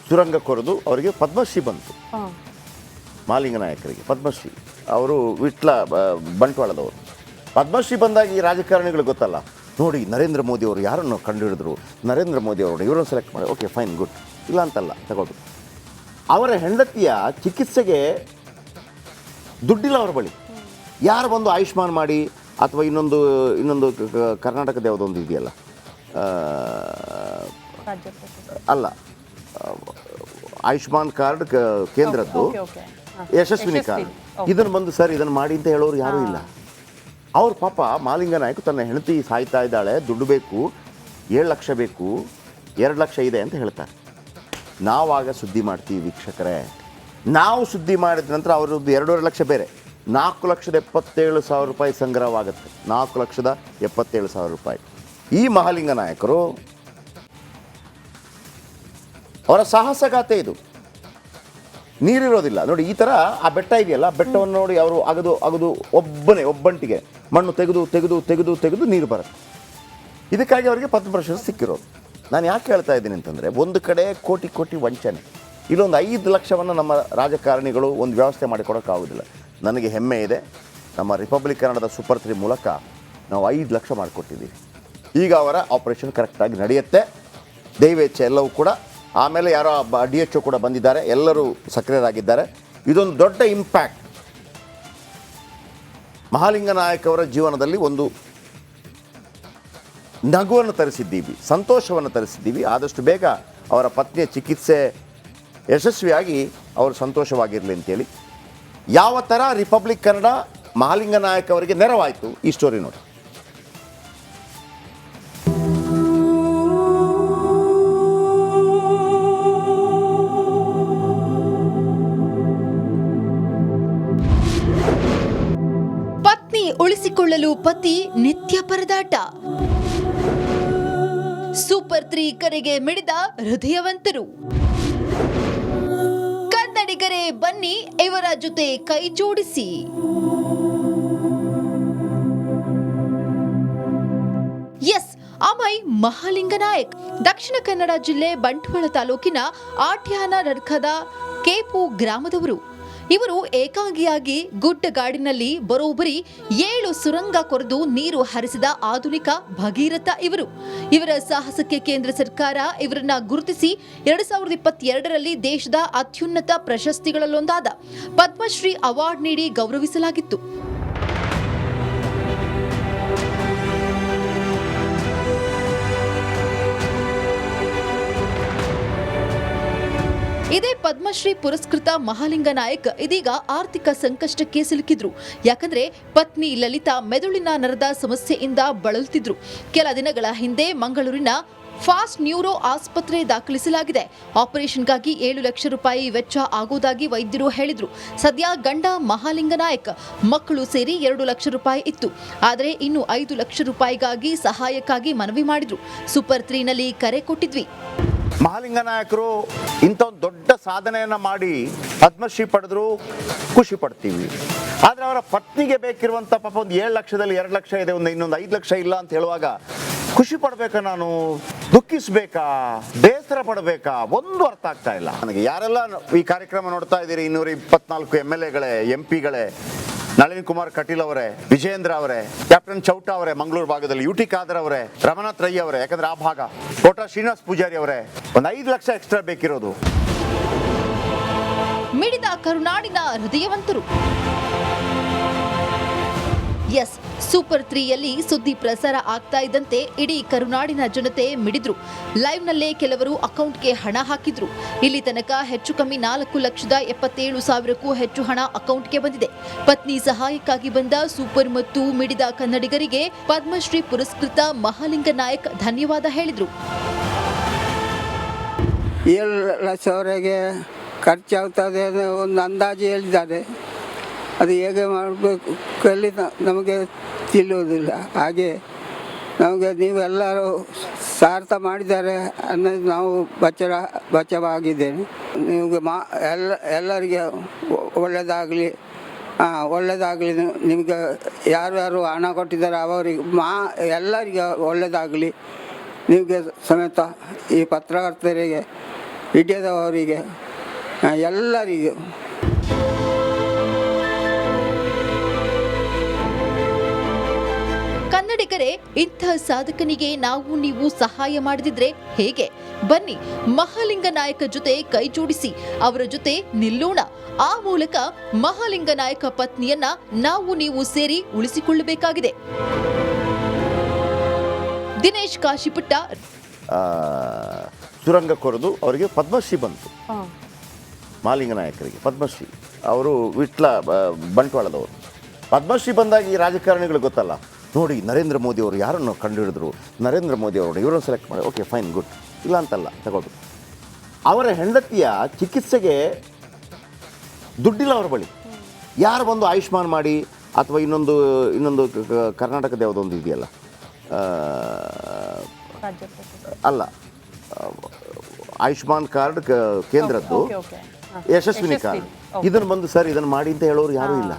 ಸುರಂಗ ಕೊರೆದು ಅವರಿಗೆ ಪದ್ಮಶ್ರೀ ಬಂತು. ಮಹಾಲಿಂಗ ನಾಯಕರಿಗೆ ಪದ್ಮಶ್ರೀ, ಅವರು ವಿಟ್ಲ ಬಂಟ್ವಾಳದವರು. ಪದ್ಮಶ್ರೀ ಬಂದಾಗ ಈ ರಾಜಕಾರಣಿಗಳು ಗೊತ್ತಲ್ಲ, ನೋಡಿ ನರೇಂದ್ರ ಮೋದಿ ಅವರು ಯಾರನ್ನು ಕಂಡುಹಿಡಿದ್ರು, ನರೇಂದ್ರ ಮೋದಿ ಅವರು ಇವರನ್ನು ಸೆಲೆಕ್ಟ್ ಮಾಡಿ, ಓಕೆ ಫೈನ್ ಗುಡ್, ಇಲ್ಲ ಅಂತಲ್ಲ ತಗೊಳ್ಬೇಕು. ಅವರ ಹೆಂಡತಿಯ ಚಿಕಿತ್ಸೆಗೆ ದುಡ್ಡಿಲ್ಲ ಅವ್ರ ಬಳಿ. ಯಾರು ಬಂದು ಆಯುಷ್ಮಾನ್ ಮಾಡಿ ಅಥವಾ ಇನ್ನೊಂದು ಕರ್ನಾಟಕದ ಯಾವುದೊಂದು ಇದೆಯಲ್ಲ, ಅಲ್ಲ ಆಯುಷ್ಮಾನ್ ಕಾರ್ಡ್ ಕೇಂದ್ರದ್ದು ಯಶಸ್ವಿನಿ ಕಾರ್ಡ್, ಇದನ್ನು ಬಂದು ಸರ್ ಇದನ್ನು ಮಾಡಿ ಅಂತ ಹೇಳೋರು ಯಾರೂ ಇಲ್ಲ. ಅವ್ರ ಪಾಪ ಮಹಾಲಿಂಗ ನಾಯಕ್ ತನ್ನ ಹೆಂಡತಿ ಸಾಯ್ತಾ ಇದ್ದಾಳೆ, ದುಡ್ಡು ಬೇಕು, 7 ಲಕ್ಷ ಬೇಕು, 2 ಲಕ್ಷ ಇದೆ ಅಂತ ಹೇಳ್ತಾರೆ. ನಾವಾಗ ಸುದ್ದಿ ಮಾಡ್ತೀವಿ ವೀಕ್ಷಕರೇ. ನಾವು ಸುದ್ದಿ ಮಾಡಿದ ನಂತರ ಅವರದ್ದು 2.5 ಲಕ್ಷ ಬೇರೆ, 4,77,000 ರೂಪಾಯಿ ಸಂಗ್ರಹವಾಗುತ್ತೆ. 4,77,000 ರೂಪಾಯಿ. ಈ ಮಹಾಲಿಂಗ ನಾಯಕರು ಅವರ ಸಾಹಸಗಾಥೆ ಇದು. ನೀರಿರೋದಿಲ್ಲ ನೋಡಿ, ಈ ಥರ ಆ ಬೆಟ್ಟ ಇದೆಯಲ್ಲ, ಬೆಟ್ಟವನ್ನು ನೋಡಿ ಅವರು ಅಗದು ಒಬ್ಬಂಟಿಗೆ ಮಣ್ಣು ತೆಗೆದು ನೀರು ಬರುತ್ತೆ. ಇದಕ್ಕಾಗಿ ಅವರಿಗೆ ಪದ್ಮ ಪ್ರಶಸ್ತಿ ಸಿಕ್ಕಿರೋದು. ನಾನು ಯಾಕೆ ಹೇಳ್ತಾ ಇದ್ದೀನಿ ಅಂತಂದರೆ, ಒಂದು ಕಡೆ ಕೋಟಿ ವಂಚನೆ, ಇಲ್ಲೊಂದು 5 ಲಕ್ಷವನ್ನು ನಮ್ಮ ರಾಜಕಾರಣಿಗಳು ಒಂದು ವ್ಯವಸ್ಥೆ ಮಾಡಿಕೊಡೋಕ್ಕಾಗೋದಿಲ್ಲ. ನನಗೆ ಹೆಮ್ಮೆ ಇದೆ, ನಮ್ಮ ರಿಪಬ್ಲಿಕ್ ಕನ್ನಡದ ಸೂಪರ್ 3 ಮೂಲಕ ನಾವು 5 ಲಕ್ಷ ಮಾಡಿಕೊಟ್ಟಿದ್ದೀವಿ. ಈಗ ಅವರ ಆಪರೇಷನ್ ಕರೆಕ್ಟಾಗಿ ನಡೆಯುತ್ತೆ, ದೈವೇಚ್ಛೆ ಎಲ್ಲವೂ ಕೂಡ. ಆಮೇಲೆ ಯಾರೋ DHO ಕೂಡ ಬಂದಿದ್ದಾರೆ, ಎಲ್ಲರೂ ಸಕ್ರಿಯರಾಗಿದ್ದಾರೆ. ಇದೊಂದು ದೊಡ್ಡ ಇಂಪ್ಯಾಕ್ಟ್. ಮಹಾಲಿಂಗ ನಾಯಕ್ ಅವರ ಜೀವನದಲ್ಲಿ ಒಂದು ನಗುವನ್ನು ತರಿಸಿದ್ದೀವಿ, ಸಂತೋಷವನ್ನು ತರಿಸಿದ್ದೀವಿ. ಆದಷ್ಟು ಬೇಗ ಅವರ ಪತ್ನಿಯ ಚಿಕಿತ್ಸೆ ಯಶಸ್ವಿಯಾಗಿ ಅವರು ಸಂತೋಷವಾಗಿರಲಿ ಅಂತೇಳಿ. ಯಾವ ಥರ ರಿಪಬ್ಲಿಕ್ ಕನ್ನಡ ಮಹಾಲಿಂಗ ನಾಯಕ್ ಅವರಿಗೆ ನೆರವಾಯಿತು, ಈ ಸ್ಟೋರಿ ನೋಡಿ. ಪತ್ನಿ ಉಳಿಸಿಕೊಳ್ಳಲು ಪತಿ ನಿತ್ಯ ಪರದಾಟ. ಸೂಪರ್ 3 ಕರೆಗೆ ಮಿಡಿದ ಹೃದಯವಂತರು. ಕನ್ನಡಿಗರೇ ಬನ್ನಿ ಇವರ ಜೊತೆ ಕೈ ಜೋಡಿಸಿ. ಎಸ್, ಅಮೈ ಮಹಾಲಿಂಗ ನಾಯಕ್ ದಕ್ಷಿಣ ಕನ್ನಡ ಜಿಲ್ಲೆ ಬಂಟ್ವಾಳ ತಾಲೂಕಿನ ಆಟ್ಯಾನ ನರ್ಕದ ಕೇಪು ಗ್ರಾಮದವರು. ಇವರು ಏಕಾಂಗಿಯಾಗಿ ಗುಡ್ಡಗಾಡಿನಲ್ಲಿ ಬರೋಬ್ಬರಿ 7 ಸುರಂಗ ಕೊರೆದು ನೀರು ಹರಿಸಿದ ಆಧುನಿಕ ಭಗೀರಥ ಇವರು. ಇವರ ಸಾಹಸಕ್ಕೆ ಕೇಂದ್ರ ಸರ್ಕಾರ ಇವರನ್ನ ಗುರುತಿಸಿ 2022ರಲ್ಲಿ ದೇಶದ ಅತ್ಯುನ್ನತ ಪ್ರಶಸ್ತಿಗಳಲ್ಲೊಂದಾದ ಪದ್ಮಶ್ರೀ ಅವಾರ್ಡ್ ನೀಡಿ ಗೌರವಿಸಲಾಗಿತ್ತು. ಇದೇ ಪದ್ಮಶ್ರೀ ಪುರಸ್ಕೃತ ಮಹಾಲಿಂಗ ನಾಯಕ್ ಇದೀಗ ಆರ್ಥಿಕ ಸಂಕಷ್ಟಕ್ಕೆ ಸಿಲುಕಿದ್ರು. ಯಾಕಂದ್ರೆ ಪತ್ನಿ ಲಲಿತಾ ಮೆದುಳಿನ ನರದ ಸಮಸ್ಯೆಯಿಂದ ಬಳಲುತ್ತಿದ್ರು. ಕೆಲ ದಿನಗಳ ಹಿಂದೆ ಮಂಗಳೂರಿನ ಫಾಸ್ಟ್ ನ್ಯೂರೋ ಆಸ್ಪತ್ರೆ ದಾಖಲಿಸಲಾಗಿದೆ. ಆಪರೇಷನ್ಗಾಗಿ 7 ಲಕ್ಷ ರೂಪಾಯಿ ವೆಚ್ಚ ಆಗುವುದಾಗಿ ವೈದ್ಯರು ಹೇಳಿದ್ರು. ಸದ್ಯ ಗಂಡ ಮಹಾಲಿಂಗ ನಾಯಕ್ ಮಕ್ಕಳು ಸೇರಿ 2 ಲಕ್ಷ ರೂಪಾಯಿ ಇತ್ತು. ಆದರೆ ಇನ್ನು 5 ಲಕ್ಷ ರೂಪಾಯಿಗಾಗಿ ಸಹಾಯಕ್ಕಾಗಿ ಮನವಿ ಮಾಡಿದ್ರು. ಸೂಪರ್ 3ನಲ್ಲಿ ಕರೆ ಕೊಟ್ಟಿದ್ವಿ. ಮಹಾಲಿಂಗ ನಾಯಕರು ಇಂಥ ಒಂದು ದೊಡ್ಡ ಸಾಧನೆಯನ್ನು ಮಾಡಿ ಪದ್ಮಶ್ರೀ ಪಡೆದ್ರು, ಖುಷಿ ಪಡ್ತೀವಿ. ಆದರೆ ಅವರ ಪತ್ನಿಗೆ ಬೇಕಿರುವಂಥ ಪಾಪ ಒಂದು 7 ಲಕ್ಷದಲ್ಲಿ 2 ಲಕ್ಷ ಇದೆ, ಇನ್ನೊಂದು 5 ಲಕ್ಷ ಇಲ್ಲ ಅಂತ ಹೇಳುವಾಗ ಖುಷಿ ಪಡಬೇಕಾ, ನಾನು ದುಃಖಿಸಬೇಕಾ, ಬೇಸರ ಪಡಬೇಕಾ, ಒಂದು ಅರ್ಥ ಆಗ್ತಾ ಇಲ್ಲ ನನಗೆ. ಯಾರೆಲ್ಲ ಈ ಕಾರ್ಯಕ್ರಮ ನೋಡ್ತಾ ಇದ್ದೀರಿ, 224 MLAಗಳೇ, MP ಗಳೇ, ನಳಿನ್ ಕುಮಾರ್ ಕಟೀಲ್ ಅವರೇ, ವಿಜೇಂದ್ರ ಅವರೇ, ಕ್ಯಾಪ್ಟನ್ ಚೌಟ ಅವರೇ ಮಂಗಳೂರು ಭಾಗದಲ್ಲಿ, UT ಖಾದರ್ ಅವರೇ, ರಮನಾಥ್ ರೈ ಅವರೇ, ಯಾಕಂದ್ರೆ ಆ ಭಾಗ, ಕೋಟಾ ಶ್ರೀನಿವಾಸ್ ಪೂಜಾರಿ ಅವರೇ, ಒಂದು 5 ಲಕ್ಷ ಎಕ್ಸ್ಟ್ರಾ ಬೇಕಿರೋದು. ಮಿಡಿದ ಕರುನಾಡಿನ ಹೃದಯವಂತರು. ಎಸ್, ಸೂಪರ್ 3ಯಲ್ಲಿ ಸುದ್ದಿ ಪ್ರಸಾರ ಆಗ್ತಾ ಇದ್ದಂತೆ ಇಡೀ ಕರುನಾಡಿನ ಜನತೆ ಮಿಡಿದ್ರು. ಲೈವ್ನಲ್ಲೇ ಕೆಲವರು ಅಕೌಂಟ್ಗೆ ಹಣ ಹಾಕಿದ್ರು. ಇಲ್ಲಿ ತನಕ ಹೆಚ್ಚು ಕಮ್ಮಿ 4,77,000ಕ್ಕೂ ಹೆಚ್ಚು ಹಣ ಅಕೌಂಟ್ಗೆ ಬಂದಿದೆ. ಪತ್ನಿ ಸಹಾಯಕ್ಕಾಗಿ ಬಂದ ಸೂಪರ್ ಮತ್ತು ಮಿಡಿದ ಕನ್ನಡಿಗರಿಗೆ ಪದ್ಮಶ್ರೀ ಪುರಸ್ಕೃತ ಮಹಾಲಿಂಗ ನಾಯಕ್ ಧನ್ಯವಾದ ಹೇಳಿದ್ರು. 7 ಲಕ್ಷವರೆಗೆ ಖರ್ಚಾಗ್ತದೆ ಒಂದು ಅಂದಾಜು ಹೇಳಿದ್ದಾರೆ. ಅದು ಹೇಗೆ ಮಾಡಬೇಕು ಅಲ್ಲಿ ನಮಗೆ ತಿಳಿಯುವುದಿಲ್ಲ. ಹಾಗೆ ನಮಗೆ ನೀವೆಲ್ಲರೂ ಸಾರ್ಥ ಮಾಡಿದ್ದಾರೆ ಅನ್ನೋದು ನಾವು ಬಚಾವಾಗಿದ್ದೇನೆ. ನಿಮಗೆ ಎಲ್ಲರಿಗೆ ಒಳ್ಳೆಯದಾಗಲಿ, ಒಳ್ಳೆಯದಾಗಲಿ. ನಿಮಗೆ ಯಾರು ಹಣ ಕೊಟ್ಟಿದ್ದಾರೆ ಅವರಿಗೆ ಎಲ್ಲರಿಗೆ ಒಳ್ಳೆಯದಾಗಲಿ. ನಿಮಗೆ ಸಮೇತ ಈ ಪತ್ರಕರ್ತರಿಗೆ, ಮೀಡಿಯಾದವರಿಗೆ, ಎಲ್ಲರಿಗೂ ಕನ್ನಡಿಗರೇ, ಇಂಥ ಸಾಧಕನಿಗೆ ನಾವು ನೀವು ಸಹಾಯ ಮಾಡದಿದ್ರೆ ಹೇಗೆ? ಬನ್ನಿ, ಮಹಾಲಿಂಗ ನಾಯಕ ಜೊತೆ ಕೈ ಜೋಡಿಸಿ ಅವರ ಜೊತೆ ನಿಲ್ಲೋಣ. ಆ ಮೂಲಕ ಮಹಾಲಿಂಗ ನಾಯಕ ಪತ್ನಿಯನ್ನ ನಾವು ನೀವು ಸೇರಿ ಉಳಿಸಿಕೊಳ್ಳಬೇಕಾಗಿದೆ. ದಿನೇಶ್ ಕಾಶಿಪುಟ್ಟ ಸುರಂಗ ಕೊರೆದು ಅವರಿಗೆ ಪದ್ಮಶ್ರೀ ಬಂತು. ಮಹಾಲಿಂಗ ನಾಯಕರಿಗೆ ಪದ್ಮಶ್ರೀ. ಅವರು ವಿಟ್ಲ ಬಂಟ್ವಾಳದವರು. ಪದ್ಮಶ್ರೀ ಬಂದಾಗ ಈ ರಾಜಕಾರಣಿಗಳು ಗೊತ್ತಲ್ಲ, ನೋಡಿ ನರೇಂದ್ರ ಮೋದಿ ಅವರು ಯಾರನ್ನು ಕಂಡುಹಿಡಿದ್ರು, ನರೇಂದ್ರ ಮೋದಿ ಅವರು ಇವರನ್ನು ಸೆಲೆಕ್ಟ್ ಮಾಡಿ, ಓಕೆ ಫೈನ್ ಗುಡ್, ಇಲ್ಲ ಅಂತಲ್ಲ, ತಗೊಳ್ಳಿ. ಅವರ ಹೆಂಡತಿಯ ಚಿಕಿತ್ಸೆಗೆ ದುಡ್ಡಿಲ್ಲ ಅವರ ಬಳಿ. ಯಾರು ಬಂದು ಆಯುಷ್ಮಾನ್ ಮಾಡಿ ಅಥವಾ ಇನ್ನೊಂದು ಕರ್ನಾಟಕದ ಯಾವುದೊಂದು ಇದೆಯಲ್ಲ, ಅಲ್ಲ, ಆಯುಷ್ಮಾನ್ ಕಾರ್ಡ್ ಕೇಂದ್ರದ್ದು, ಯಶಸ್ವಿನಿ ಕಾರ್ಡ್, ಇದನ್ನು ಬಂದು ಸರ್ ಇದನ್ನು ಮಾಡಿ ಅಂತ ಹೇಳೋರು ಯಾರೂ ಇಲ್ಲ.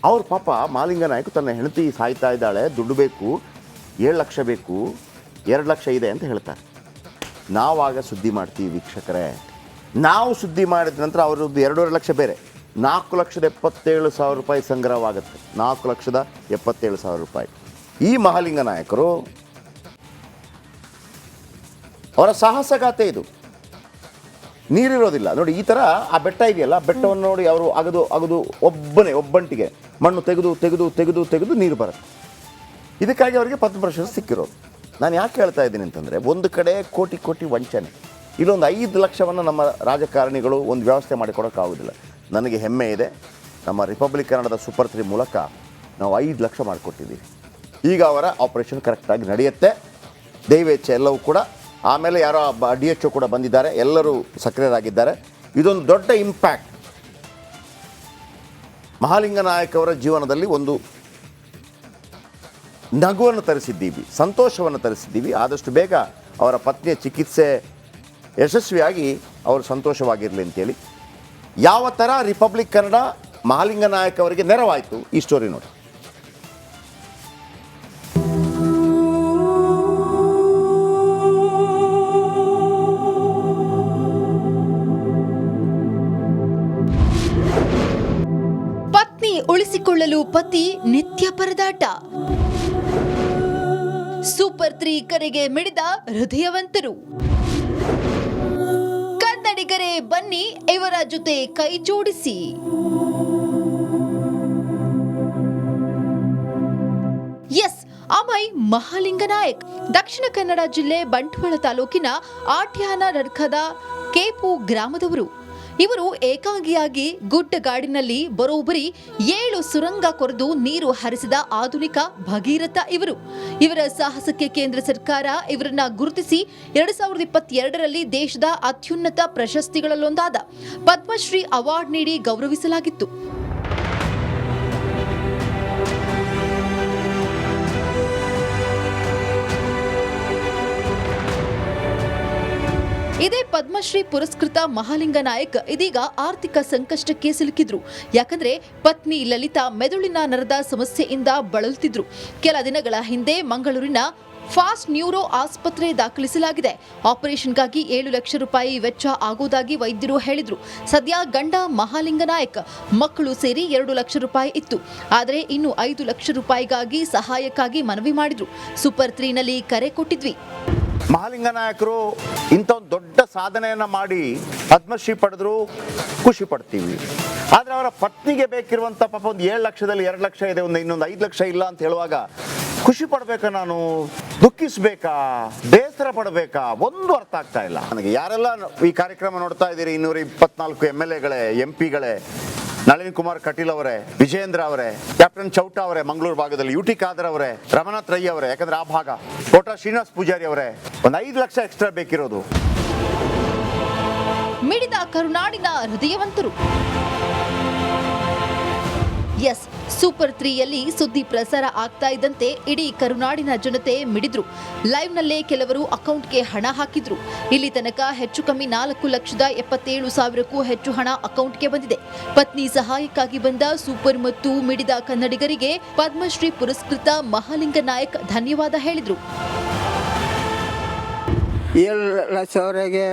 ಅವ್ರ ಪಾಪ ಮಹಾಲಿಂಗ ನಾಯಕ ತನ್ನ ಹೆಂಡತಿ ಸಾಯ್ತಾ ಇದ್ದಾಳೆ, ದುಡ್ಡು ಬೇಕು, 7 ಲಕ್ಷ ಬೇಕು, 2 ಲಕ್ಷ ಇದೆ ಅಂತ ಹೇಳ್ತಾರೆ. ನಾವಾಗ ಸುದ್ದಿ ಮಾಡ್ತೀವಿ ವೀಕ್ಷಕರೇ. ನಾವು ಸುದ್ದಿ ಮಾಡಿದ ನಂತರ ಅವರದ್ದು 2.5 ಲಕ್ಷ ಬೇರೆ, 4,77,000 ರೂಪಾಯಿ ಸಂಗ್ರಹವಾಗುತ್ತೆ. 4,77,000 ರೂಪಾಯಿ. ಈ ಮಹಾಲಿಂಗ ನಾಯಕರು ಅವರ ಸಾಹಸಗಾಥೆ ಇದು. ನೀರಿರೋದಿಲ್ಲ ನೋಡಿ, ಈ ಥರ ಆ ಬೆಟ್ಟ ಇದೆಯಲ್ಲ, ಬೆಟ್ಟವನ್ನು ನೋಡಿ ಅವರು ಅಗದು ಒಬ್ಬಂಟಿಗೆ ಮಣ್ಣು ತೆಗೆದು ನೀರು ಬರುತ್ತೆ. ಇದಕ್ಕಾಗಿ ಅವರಿಗೆ ಪದ್ಮ ಪ್ರಶಸ್ತಿ ಸಿಕ್ಕಿರೋದು. ನಾನು ಯಾಕೆ ಹೇಳ್ತಾ ಇದ್ದೀನಿ ಅಂತಂದರೆ, ಒಂದು ಕಡೆ ಕೋಟಿ ವಂಚನೆ, ಇಲ್ಲೊಂದು 5 ಲಕ್ಷವನ್ನು ನಮ್ಮ ರಾಜಕಾರಣಿಗಳು ಒಂದು ವ್ಯವಸ್ಥೆ ಮಾಡಿಕೊಡೋಕ್ಕಾಗೋದಿಲ್ಲ. ನನಗೆ ಹೆಮ್ಮೆ ಇದೆ, ನಮ್ಮ ರಿಪಬ್ಲಿಕ್ ಕನ್ನಡದ ಸೂಪರ್ 3 ಮೂಲಕ ನಾವು 5 ಲಕ್ಷ ಮಾಡಿಕೊಟ್ಟಿದ್ದೀವಿ. ಈಗ ಅವರ ಆಪರೇಷನ್ ಕರೆಕ್ಟಾಗಿ ನಡೆಯುತ್ತೆ, ದೈವೇಚ್ಛೆ ಎಲ್ಲವೂ ಕೂಡ. ಆಮೇಲೆ ಯಾರೋ DHO ಕೂಡ ಬಂದಿದ್ದಾರೆ, ಎಲ್ಲರೂ ಸಕ್ರಿಯರಾಗಿದ್ದಾರೆ. ಇದೊಂದು ದೊಡ್ಡ ಇಂಪ್ಯಾಕ್ಟ್ ಮಹಾಲಿಂಗ ನಾಯಕ್ ಅವರ ಜೀವನದಲ್ಲಿ. ಒಂದು ನಗುವನ್ನು ತರಿಸಿದ್ದೀವಿ, ಸಂತೋಷವನ್ನು ತರಿಸಿದ್ದೀವಿ. ಆದಷ್ಟು ಬೇಗ ಅವರ ಪತ್ನಿಯ ಚಿಕಿತ್ಸೆ ಯಶಸ್ವಿಯಾಗಿ ಅವರು ಸಂತೋಷವಾಗಿರಲಿ ಅಂತೇಳಿ. ಯಾವ ಥರ ರಿಪಬ್ಲಿಕ್ ಕನ್ನಡ ಮಹಾಲಿಂಗ ನಾಯಕ್ ಅವರಿಗೆ ನೆರವಾಯಿತು, ಈ ಸ್ಟೋರಿ ನೋಡಿ. ಉಳಿಸಿಕೊಳ್ಳಲು ಪತಿ ನಿತ್ಯ ಪರದಾಟ. ಸೂಪರ್ 3 ಕರೆಗೆ ಮಿಡಿದ ಹೃದಯವಂತರು. ಕನ್ನಡಿಗರೇ ಬನ್ನಿ, ಇವರ ಜೊತೆ ಕೈ ಜೋಡಿಸಿ. ಎಸ್, ಅಮೈ ಮಹಾಲಿಂಗ ನಾಯಕ್ ದಕ್ಷಿಣ ಕನ್ನಡ ಜಿಲ್ಲೆ ಬಂಟ್ವಾಳ ತಾಲೂಕಿನ ಆಟ್ಯಾನ ನಡ್ಕದ ಕೇಪು ಗ್ರಾಮದವರು. ಇವರು ಏಕಾಂಗಿಯಾಗಿ ಗುಡ್ಡಗಾಡಿನಲ್ಲಿ ಬರೋಬ್ಬರಿ 7 ಸುರಂಗ ಕೊರೆದು ನೀರು ಹರಿಸಿದ ಆಧುನಿಕ ಭಗೀರಥ ಇವರು. ಇವರ ಸಾಹಸಕ್ಕೆ ಕೇಂದ್ರ ಸರ್ಕಾರ ಇವರನ್ನ ಗುರುತಿಸಿ 2022ರಲ್ಲಿ ದೇಶದ ಅತ್ಯುನ್ನತ ಪ್ರಶಸ್ತಿಗಳಲ್ಲೊಂದಾದ ಪದ್ಮಶ್ರೀ ಅವಾರ್ಡ್ ನೀಡಿ ಗೌರವಿಸಲಾಗಿತ್ತು. ಇದೇ ಪದ್ಮಶ್ರೀ ಪುರಸ್ಕೃತ ಮಹಾಲಿಂಗ ನಾಯಕ್ ಇದೀಗ ಆರ್ಥಿಕ ಸಂಕಷ್ಟಕ್ಕೆ ಸಿಲುಕಿದ್ರು. ಯಾಕಂದ್ರೆ ಪತ್ನಿ ಲಲಿತಾ ಮೆದುಳಿನ ನರದ ಸಮಸ್ಯೆಯಿಂದ ಬಳಲುತ್ತಿದ್ರು. ಕೆಲ ದಿನಗಳ ಹಿಂದೆ ಮಂಗಳೂರಿನ ಫಾಸ್ಟ್ ನ್ಯೂರೋ ಆಸ್ಪತ್ರೆ ದಾಖಲಿಸಲಾಗಿದೆ. ಆಪರೇಷನ್ಗಾಗಿ 7 ಲಕ್ಷ ರೂಪಾಯಿ ವೆಚ್ಚ ಆಗೋದಾಗಿ ವೈದ್ಯರು ಹೇಳಿದ್ರು. ಸದ್ಯ ಗಂಡ ಮಹಾಲಿಂಗ ನಾಯಕ್ ಮಕ್ಕಳು ಸೇರಿ 2 ಲಕ್ಷ ರೂಪಾಯಿ ಇತ್ತು. ಆದರೆ ಇನ್ನು 5 ಲಕ್ಷ ರೂಪಾಯಿಗಾಗಿ ಸಹಾಯಕ್ಕಾಗಿ ಮನವಿ ಮಾಡಿದ್ರು. ಸೂಪರ್ 3ನಲ್ಲಿ ಕರೆ ಕೊಟ್ಟಿದ್ವಿ. ಮಹಾಲಿಂಗ ನಾಯಕರು ಇಂಥ ಒಂದು ದೊಡ್ಡ ಸಾಧನೆಯನ್ನು ಮಾಡಿ ಪದ್ಮಶ್ರೀ ಪಡೆದ್ರು, ಖುಷಿ ಪಡ್ತೀವಿ. ಆದರೆ ಅವರ ಪತ್ನಿಗೆ ಬೇಕಿರುವಂಥ ಪಾಪ ಒಂದು 7 ಲಕ್ಷದಲ್ಲಿ 2 ಲಕ್ಷ ಇದೆ, ಇನ್ನೊಂದು 5 ಲಕ್ಷ ಇಲ್ಲ ಅಂತ ಹೇಳುವಾಗ ಖುಷಿ ಪಡಬೇಕಾ, ನಾನು ದುಃಖಿಸಬೇಕಾ, ಬೇಸರ ಪಡಬೇಕಾ, ಒಂದು ಅರ್ಥ ಆಗ್ತಾ ಇಲ್ಲ ನನಗೆ. ಯಾರೆಲ್ಲ ಈ ಕಾರ್ಯಕ್ರಮ ನೋಡ್ತಾ ಇದ್ದೀರಿ, 224 MLAಗಳೇ, MP ಗಳೇ, ನಳಿನ್ ಕುಮಾರ್ ಕಟೀಲ್ ಅವರೇ, ವಿಜೇಂದ್ರ ಅವರೇ, ಕ್ಯಾಪ್ಟನ್ ಚೌಟಾ ಅವರೇ ಮಂಗಳೂರು ಭಾಗದಲ್ಲಿ, UT ಖಾದರ್ ಅವರೇ, ರಮನಾಥ್ ರೈ ಅವರೇ, ಯಾಕಂದ್ರೆ ಆ ಭಾಗ, ಕೋಟಾ ಶ್ರೀನಿವಾಸ್ ಪೂಜಾರಿ ಅವರೇ, ಒಂದು 5 ಲಕ್ಷ ಎಕ್ಸ್ಟ್ರಾ ಬೇಕಿರೋದು. ಮಿಡಿದ ಕರುನಾಡಿನ ಹೃದಯವಂತರು. ಎಸ್, ಸೂಪರ್ 3ಯಲ್ಲಿ ಸುದ್ದಿ ಪ್ರಸಾರ ಆಗ್ತಾ ಇದ್ದಂತೆ ಇಡೀ ಕರುನಾಡಿನ ಜನತೆ ಮಿಡಿದ್ರು. ಲೈವ್ನಲ್ಲೇ ಕೆಲವರು ಅಕೌಂಟ್ಗೆ ಹಣ ಹಾಕಿದ್ರು. ಇಲ್ಲಿ ತನಕ ಹೆಚ್ಚು ಕಮ್ಮಿ 4,77,000ಕ್ಕೂ ಹೆಚ್ಚು ಹಣ ಅಕೌಂಟ್ಗೆ ಬಂದಿದೆ. ಪತ್ನಿ ಸಹಾಯಕ್ಕಾಗಿ ಬಂದ ಸೂಪರ್ ಮತ್ತು ಮಿಡಿದ ಕನ್ನಡಿಗರಿಗೆ ಪದ್ಮಶ್ರೀ ಪುರಸ್ಕೃತ ಮಹಾಲಿಂಗ ನಾಯಕ್ ಧನ್ಯವಾದ ಹೇಳಿದ್ರು. 7 ಲಕ್ಷವರೆಗೆ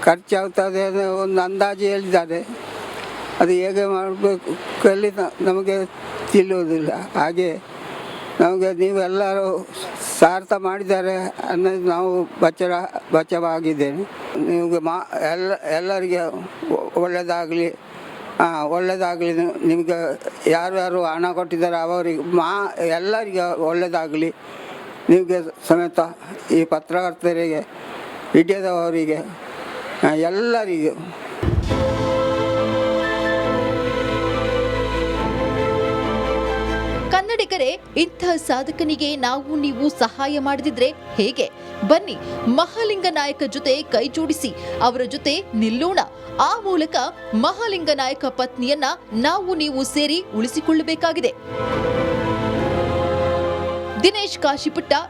ಖರ್ಚಾಗ್ತದೆ ಅನ್ನೋ ಒಂದು ಅಂದಾಜು ಹೇಳಿದ್ದಾರೆ. ಅದು ಹೇಗೆ ಮಾಡಬೇಕು ಕಲ್ಲಿ ನಮಗೆ ತಿಳಿಯುವುದಿಲ್ಲ. ಹಾಗೆ ನಮಗೆ ನೀವೆಲ್ಲರೂ ಸಾರ್ಥ ಮಾಡಿದ್ದಾರೆ ಅನ್ನೋದು ನಾವು ಬಚಾವಾಗಿದ್ದೇನೆ. ನಿಮಗೆ ಎಲ್ಲರಿಗೆ ಒಳ್ಳೆಯದಾಗಲಿ, ಒಳ್ಳೆಯದಾಗಲಿ. ನಿಮಗೆ ಯಾರ್ಯಾರು ಹಣ ಕೊಟ್ಟಿದ್ದಾರೆ ಅವರಿಗೆ ಎಲ್ಲರಿಗೆ ಒಳ್ಳೆಯದಾಗಲಿ. ನಿಮಗೆ ಸಮೇತ ಈ ಪತ್ರಕರ್ತರಿಗೆ, ಮೀಡಿಯಾದವರಿಗೆ, ಎಲ್ಲರಿಗೂ. ಕನ್ನಡಿಗರೇ, ಇಂಥ ಸಾಧಕನಿಗೆ ನಾವು ನೀವು ಸಹಾಯ ಮಾಡದಿದ್ರೆ ಹೇಗೆ? ಬನ್ನಿ, ಮಹಾಲಿಂಗ ನಾಯಕ ಜೊತೆ ಕೈ ಜೋಡಿಸಿ ಅವರ ಜೊತೆ ನಿಲ್ಲೋಣ. ಆ ಮೂಲಕ ಮಹಾಲಿಂಗ ನಾಯಕ ಪತ್ನಿಯನ್ನ ನಾವು ನೀವು ಸೇರಿ ಉಳಿಸಿಕೊಳ್ಳಬೇಕಾಗಿದೆ. ದಿನೇಶ್ ಕಾಶಿಪುಟ್ಟ,